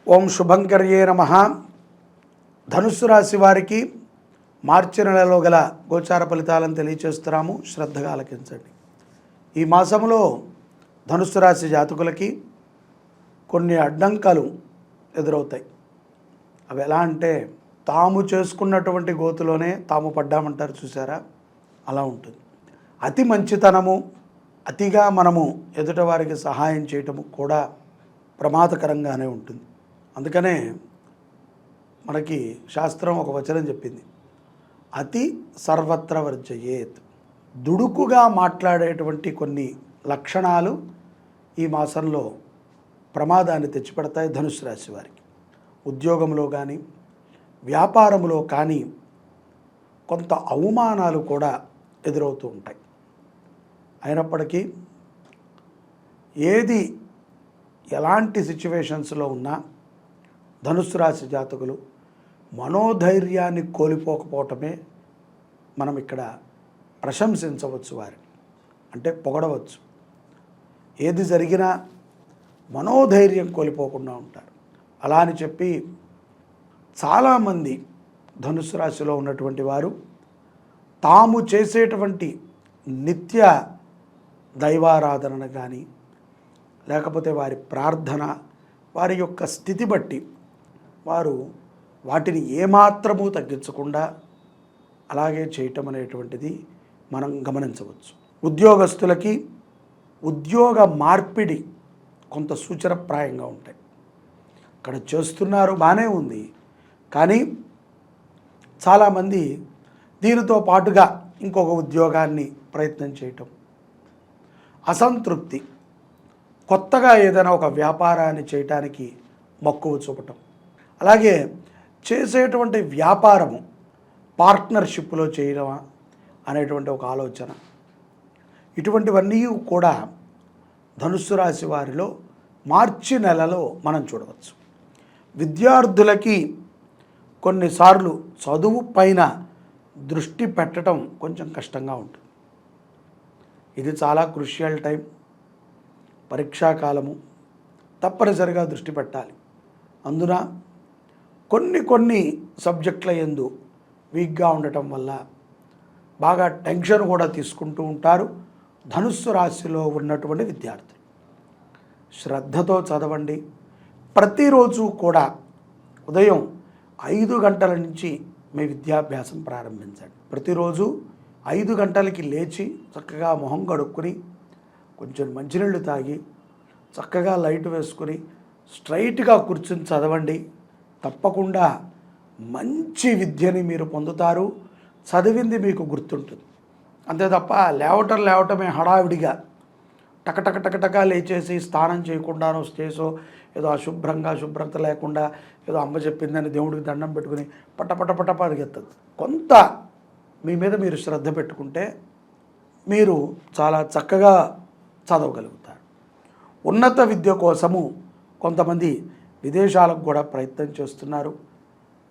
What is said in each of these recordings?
ఓం శుభంకర్యే నమః. ధనుస్సు రాశి వారికి మార్చి నెలలో గల గోచార ఫలితాలను తెలియచేస్తున్నాము. శ్రద్ధగా ఆలకించండి. ఈ మాసంలో ధనుస్సు రాశి జాతకులకి కొన్ని అడ్డంకాలు ఎదురవుతాయి. అవి ఎలా అంటే తాము చేసుకున్నటువంటి గోతులోనే తాము పడ్డామంటారు చూసారా, అలా ఉంటుంది. అతి మంచితనము, అతిగా మనము ఎదుటివారికి సహాయం చేయటము కూడా ప్రమాదకరంగానే ఉంటుంది. అందుకనే మనకి శాస్త్రం ఒక వచనం చెప్పింది, అతి సర్వత్ర వర్జయేత్. దుడుకుగా మాట్లాడేటువంటి కొన్ని లక్షణాలు ఈ మాసంలో ప్రమాదాన్ని తెచ్చిపెడతాయి ధనుస్సు రాశి వారికి. ఉద్యోగంలో కానీ వ్యాపారంలో కానీ కొంత అవమానాలు కూడా ఎదురవుతూ ఉంటాయి. అయినప్పటికీ ఏది ఎలాంటి సిచ్యువేషన్స్లో ఉన్నా ధనుస్సు రాశి జాతకులు మనోధైర్యాన్ని కోల్పోకపోవటమే మనం ఇక్కడ ప్రశంసించవచ్చు, వారిని అంటే పొగడవచ్చు. ఏది జరిగినా మనోధైర్యం కోల్పోకుండా ఉంటారు. అలా అని చెప్పి చాలామంది ధనుస్సు రాశిలో ఉన్నటువంటి వారు తాము చేసేటువంటి నిత్య దైవారాధన కానీ లేకపోతే వారి ప్రార్థన, వారి యొక్క స్థితి బట్టి వారు వాటిని ఏమాత్రమూ తగ్గించకుండా అలాగే చేయటం అనేటువంటిది మనం గమనించవచ్చు. ఉద్యోగస్తులకి ఉద్యోగ మార్పిడి కొంత సూచనప్రాయంగా ఉంటాయి. అక్కడ చేస్తున్నారు, బాగానే ఉంది, కానీ చాలామంది దీనితో పాటుగా ఇంకొక ఉద్యోగాన్ని ప్రయత్నం చేయటం, అసంతృప్తి, కొత్తగా ఏదైనా ఒక వ్యాపారాన్ని చేయటానికి మక్కువ చూపటం, అలాగే చేసేటువంటి వ్యాపారము పార్ట్నర్షిప్లో చేయడమా అనేటువంటి ఒక ఆలోచన, ఇటువంటివన్నీ కూడా ధనుస్సు రాశి వారిలో మార్చి నెలలో మనం చూడవచ్చు. విద్యార్థులకి కొన్నిసార్లు చదువు పైన దృష్టి పెట్టడం కొంచెం కష్టంగా ఉంటుంది. ఇది చాలా క్రూషియల్ టైం, పరీక్షాకాలము, తప్పనిసరిగా దృష్టి పెట్టాలి. అందున కొన్ని సబ్జెక్టుల యందు వీక్గా ఉండటం వల్ల బాగా టెన్షన్ కూడా తీసుకుంటూ ఉంటారు ధనుస్సు రాశిలో ఉన్నటువంటి విద్యార్థులు. శ్రద్ధతో చదవండి. ప్రతిరోజు కూడా ఉదయం 5 గంటల నుంచి మీ విద్యాభ్యాసం ప్రారంభించండి. ప్రతిరోజు 5 గంటలకి లేచి చక్కగా మొహం కడుక్కుని కొంచెం మంచినీళ్ళు తాగి చక్కగా లైట్ వేసుకుని స్ట్రైట్గా కూర్చుని చదవండి. తప్పకుండా మంచి విద్యని మీరు పొందుతారు. చదివింది మీకు గుర్తుంటుంది. అంతే తప్ప లేవటమే హడావిడిగా టకటక లేచేసి స్నానం చేయకుండానో చేసో ఏదో శుభ్రత లేకుండా ఏదో అమ్మ చెప్పిందని దేవుడికి దండం పెట్టుకుని పట్ట పరిగెత్తదు. కొంత మీ మీద మీరు శ్రద్ధ పెట్టుకుంటే మీరు చాలా చక్కగా చదవగలుగుతారు. ఉన్నత విద్య కోసము కొంతమంది విదేశాలకు కూడా ప్రయత్నం చేస్తున్నారు.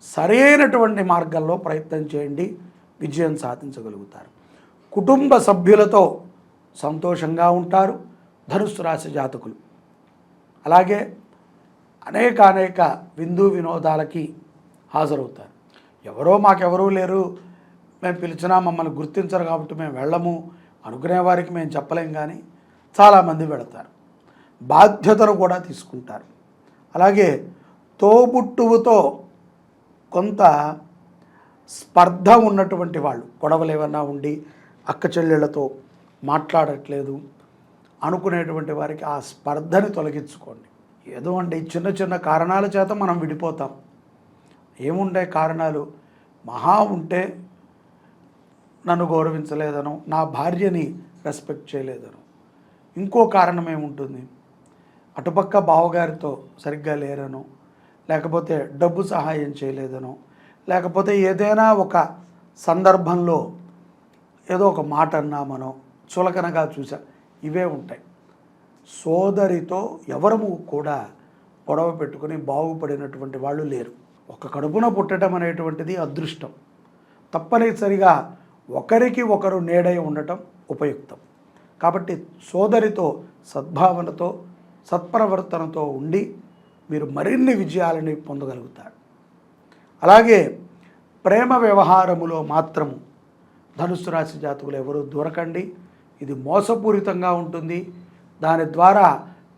సరైనటువంటి మార్గంలో ప్రయత్నం చేయండి, విజయం సాధించగలుగుతారు. కుటుంబ సభ్యులతో సంతోషంగా ఉంటారు ధనుస్సు రాశి జాతకులు. అలాగే అనేక విందు వినోదాలకి హాజరవుతారు. మాకెవరూ లేరు, మేము పిలిచినా మమ్మల్ని గుర్తించరు కాబట్టి మేము వెళ్ళము అనుకునే వారికి మేము చెప్పలేం, కానీ చాలామంది వెళతారు. బాధ్యతను కూడా తీసుకుంటారు. అలాగే తోబుట్టువుతో కొంత స్పర్ధ ఉన్నటువంటి వాళ్ళు, గొడవలు ఏమన్నా ఉండి అక్క చెల్లెళ్ళతో మాట్లాడట్లేదు అనుకునేటువంటి వారికి ఆ స్పర్ధని తొలగించుకోండి. ఏదో అండి చిన్న కారణాల చేత మనం విడిపోతాం. ఏముండే కారణాలు? మహా ఉంటే నన్ను గౌరవించలేదనో, నా భార్యని రెస్పెక్ట్ చేయలేదనో, ఇంకో కారణం ఏముంటుంది, అటుపక్క బావగారితో సరిగ్గా లేరనో, లేకపోతే డబ్బు సహాయం చేయలేదనో, లేకపోతే ఏదైనా ఒక సందర్భంలో ఏదో ఒక మాట అన్నామనో, చులకనగా చూసా, ఇవే ఉంటాయి. సోదరితో ఎవరము కూడా గొడవ పెట్టుకుని బాగుపడినటువంటి వాళ్ళు లేరు. ఒక కడుపున పుట్టడం అనేటువంటిది అదృష్టం. తప్పనిసరిగా ఒకరికి ఒకరు నీడై ఉండటం ఉపయుక్తం. కాబట్టి సోదరితో సద్భావనతో సత్ప్రవర్తనతో ఉండి మీరు మరిన్ని విజయాలని పొందగలుగుతారు. అలాగే ప్రేమ వ్యవహారములో మాత్రము ధనుస్సు రాశి జాతకులు ఎవరూ దూరకండి. ఇది మోసపూరితంగా ఉంటుంది. దాని ద్వారా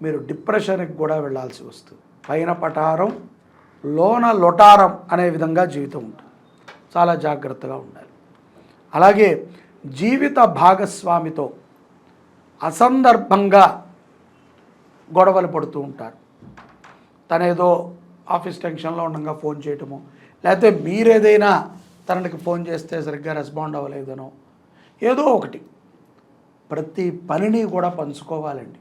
మీరు డిప్రెషన్కి కూడా వెళ్ళాల్సి వస్తుంది. పైన పటారం లోన లొటారం అనే విధంగా జీవితం ఉంటుంది. చాలా జాగ్రత్తగా ఉండాలి. అలాగే జీవిత భాగస్వామితో అసందర్భంగా గొడవలు పడుతూ ఉంటారు. తనేదో ఆఫీస్ టెన్షన్లో ఉండగా ఫోన్ చేయటము, లేకపోతే మీరేదైనా తనకి ఫోన్ చేస్తే సరిగ్గా రెస్పాండ్ అవ్వలేదనో, ఏదో ఒకటి. ప్రతి పనిని కూడా పంచుకోవాలండి.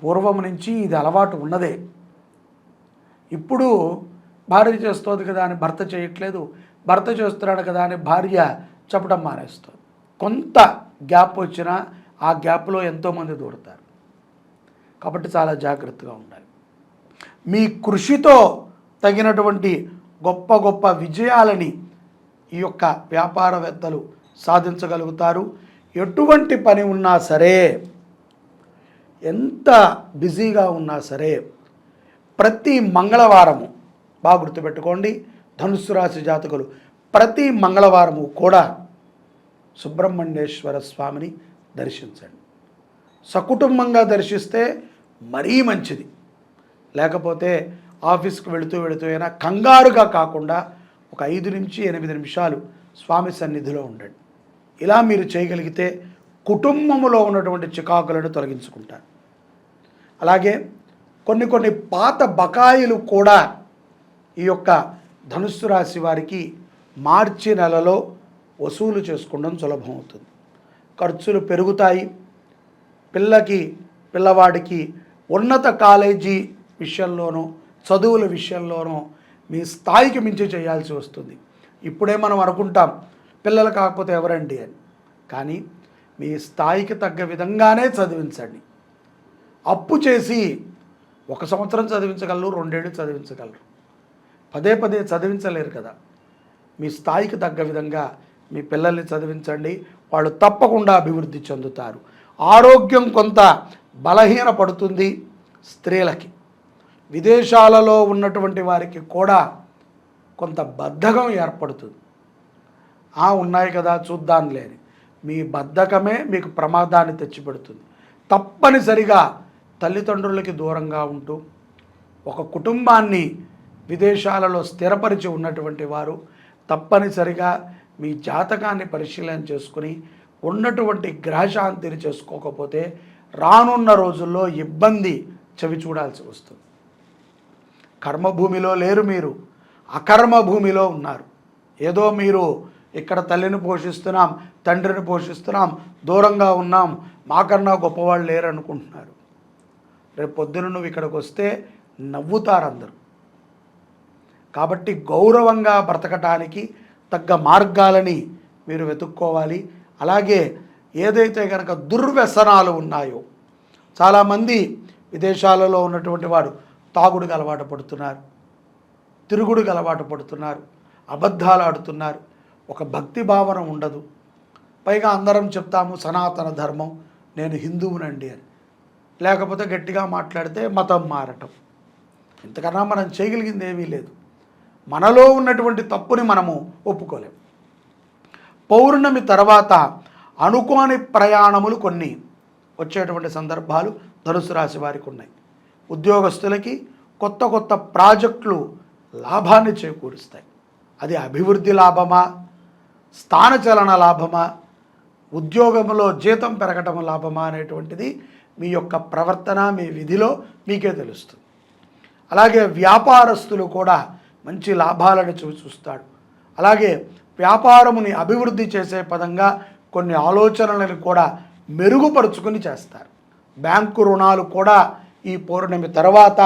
పూర్వం నుంచి ఇది అలవాటు ఉన్నదే. ఇప్పుడు భార్య చేస్తుంది కదా అని భర్త చేయట్లేదు, భర్త చేస్తున్నాడు కదా అని భార్య చెప్పడం మానేస్తుంది. కొంత గ్యాప్ వచ్చినా ఆ గ్యాప్లో ఎంతోమంది దూరతారు. కాబట్టి చాలా జాగ్రత్తగా ఉండాలి. మీ కృషితో తగినటువంటి గొప్ప గొప్ప విజయాలని ఈ యొక్క వ్యాపారవేత్తలు సాధించగలుగుతారు. ఎటువంటి పని ఉన్నా సరే, ఎంత బిజీగా ఉన్నా సరే, ప్రతి మంగళవారము బాగా గుర్తుపెట్టుకోండి, ధనుస్సు రాశి జాతకులు ప్రతి మంగళవారము కూడా సుబ్రహ్మణ్యేశ్వర స్వామిని దర్శించండి. సకుటుంబంగా దర్శిస్తే మరీ మంచిది. లేకపోతే ఆఫీస్కి వెళుతూ అయినా కంగారుగా కాకుండా ఒక 5 నుంచి 8 నిమిషాలు స్వామి సన్నిధిలో ఉండండి. ఇలా మీరు చేయగలిగితే కుటుంబంలో ఉన్నటువంటి చికాకులను తొలగించుకుంటారు. అలాగే కొన్ని పాత బకాయిలు కూడా ఈ యొక్క ధనుస్సు రాశి వారికి మార్చి నెలలో వసూలు చేసుకోవడం సులభం అవుతుంది. ఖర్చులు పెరుగుతాయి. పిల్లవాడికి ఉన్నత కాలేజీ విషయంలోనూ చదువుల విషయంలోనూ మీ స్థాయికి మించి చేయాల్సి వస్తుంది. ఇప్పుడే మనం అనుకుంటాం పిల్లలు కాకపోతే ఎవరండి అని, కానీ మీ స్థాయికి తగ్గ విధంగానే చదివించండి. అప్పు చేసి 1 సంవత్సరం చదివించగలరు, 2 ఏళ్ళు చదివించగలరు, పదే చదివించలేరు కదా. మీ స్థాయికి తగ్గ విధంగా మీ పిల్లల్ని చదివించండి. వాళ్ళు తప్పకుండా అభివృద్ధి చెందుతారు. ఆరోగ్యం కొంత బలహీన పడుతుంది. స్త్రీలకి, విదేశాలలో ఉన్నటువంటి వారికి కూడా కొంత బద్ధకం ఏర్పడుతుంది. ఉన్నాయి కదా చూద్దాంలే అని. మీ బద్ధకమే మీకు ప్రమాదాన్ని తెచ్చిపెడుతుంది. తప్పనిసరిగా తల్లిదండ్రులకి దూరంగా ఉంటూ ఒక కుటుంబాన్ని విదేశాలలో స్థిరపరిచి ఉన్నటువంటి వారు తప్పనిసరిగా మీ జాతకాన్ని పరిశీలన చేసుకుని ఉన్నటువంటి గ్రహశాంతిని చేసుకోకపోతే రానున్న రోజుల్లో ఇబ్బంది చవి చూడాల్సి వస్తుంది. కర్మభూమిలో లేరు, మీరు అకర్మ భూమిలో ఉన్నారు. ఏదో మీరు ఇక్కడ తల్లిని పోషిస్తున్నాం, తండ్రిని పోషిస్తున్నాం, దూరంగా ఉన్నాం, మాకన్నా గొప్పవాళ్ళు లేరు అనుకుంటున్నారు. రేపు పొద్దున నువ్వు ఇక్కడికి వస్తే నవ్వుతారు అందరూ. కాబట్టి గౌరవంగా బ్రతకటానికి తగ్గ మార్గాలని మీరు వెతుక్కోవాలి. అలాగే ఏదైతే కనుక దుర్వ్యసనాలు ఉన్నాయో, చాలామంది విదేశాలలో ఉన్నటువంటి వారు తాగుడుకు అలవాటు పడుతున్నారు, తిరుగుడుకు అలవాటు పడుతున్నారు, అబద్ధాలు ఆడుతున్నారు, ఒక భక్తి భావన ఉండదు. పైగా అందరం చెప్తాము సనాతన ధర్మం, నేను హిందువునండి అని. లేకపోతే గట్టిగా మాట్లాడితే మతం మారటం. ఇంతకన్నా మనం చేయగలిగింది ఏమీ లేదు. మనలో ఉన్నటువంటి తప్పుని మనము ఒప్పుకోలేం. పౌర్ణమి తర్వాత అనుకోని ప్రయాణములు కొన్ని వచ్చేటువంటి సందర్భాలు ధనుసు రాశి వారికి ఉన్నాయి. ఉద్యోగస్తులకి కొత్త ప్రాజెక్టులు లాభాన్ని చేకూరుస్తాయి. అది అభివృద్ధి లాభమా, స్థానచలన లాభమా, ఉద్యోగంలో జీతం పెరగటం లాభమా అనేటువంటిది మీ యొక్క ప్రవర్తన, మీ విధిలో మీకే తెలుస్తుంది. అలాగే వ్యాపారస్తులు కూడా మంచి లాభాలను చూస్తాడు. అలాగే వ్యాపారముని అభివృద్ధి చేసే పదంగా కొన్ని ఆలోచనలను కూడా మెరుగుపరుచుకుని చేస్తారు. బ్యాంకు రుణాలు కూడా ఈ పౌర్ణమి తర్వాత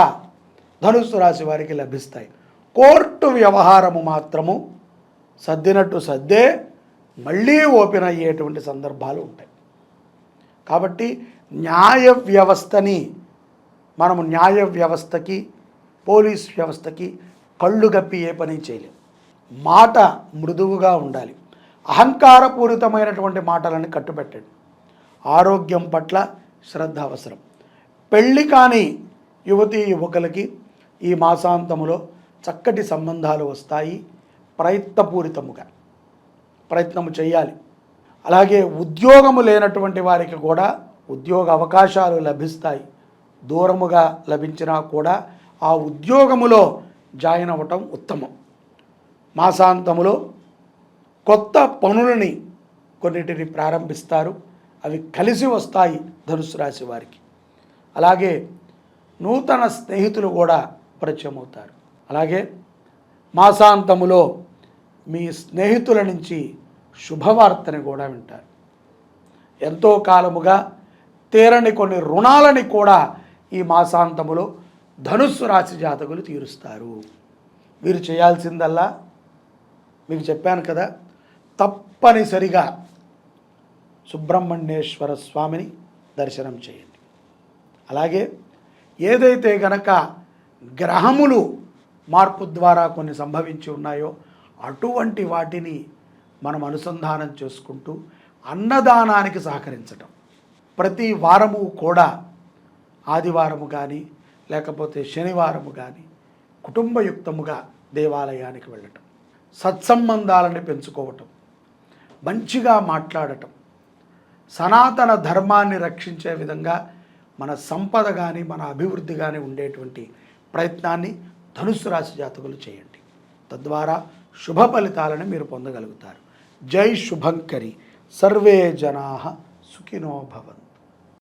ధనుస్సు రాశి వారికి లభిస్తాయి. కోర్టు వ్యవహారము మాత్రము సర్దినట్టు సర్దే మళ్ళీ ఓపెన్ అయ్యేటువంటి సందర్భాలు ఉంటాయి. కాబట్టి న్యాయ వ్యవస్థని మనము న్యాయ వ్యవస్థకి, పోలీస్ వ్యవస్థకి కళ్ళు గప్పి ఏ పని చేయలేం. మాట మృదువుగా ఉండాలి. అహంకారపూరితమైనటువంటి మాటలను కట్టుబెట్టండి. ఆరోగ్యం పట్ల శ్రద్ధ అవసరం. పెళ్ళి కాని యువతీ యువకులకి ఈ మాసాంతములో చక్కటి సంబంధాలు వస్తాయి. ప్రయత్నపూరితముగా ప్రయత్నము చేయాలి. అలాగే ఉద్యోగము లేనటువంటి వారికి కూడా ఉద్యోగ అవకాశాలు లభిస్తాయి. దూరముగా లభించినా కూడా ఆ ఉద్యోగములో జాయిన్ అవ్వటం ఉత్తమం. మాసాంతములో కొత్త పనులని కొన్నిటిని ప్రారంభిస్తారు. అవి కలిసి వస్తాయి ధనుసు రాశి వారికి. అలాగే నూతన స్నేహితులు కూడా పరిచయం అవుతారు. అలాగే మాసాంతములో మీ స్నేహితుల నుంచి శుభవార్తని కూడా వింటారు. ఎంతో కాలముగా తీరని కొన్ని రుణాలని కూడా ఈ మాసాంతములో ధనుస్సు రాశి జాతకులు తీరుస్తారు. వీరు చేయాల్సిందల్లా మీకు చెప్పాను కదా, తప్పనిసరిగా సుబ్రహ్మణ్యేశ్వర స్వామిని దర్శనం చేయండి. అలాగే ఏదైతే గనక గ్రహములు మార్పు ద్వారా కొన్ని సంభవించి ఉన్నాయో అటువంటి వాటిని మనం అనుసంధానం చేసుకుంటూ అన్నదానానికి సహకరించటం. ప్రతి వారము కూడా ఆదివారము కానీ లేకపోతే శనివారము కానీ కుటుంబయుక్తముగా దేవాలయానికి వెళ్ళటం, సత్సంబంధాలను పెంచుకోవటం, మంచిగా మాట్లాడటం, సనాతన ధర్మాన్ని రక్షించే విధంగా మన సంపద కానీ మన అభివృద్ధి కానీ ఉండేటువంటి ప్రయత్నాన్ని ధనుస్సు రాశి జాతకులు చేయండి. తద్వారా శుభ ఫలితాలను మీరు పొందగలుగుతారు. జై శుభంకరి. సర్వే జనాః సుఖినో భవంతు.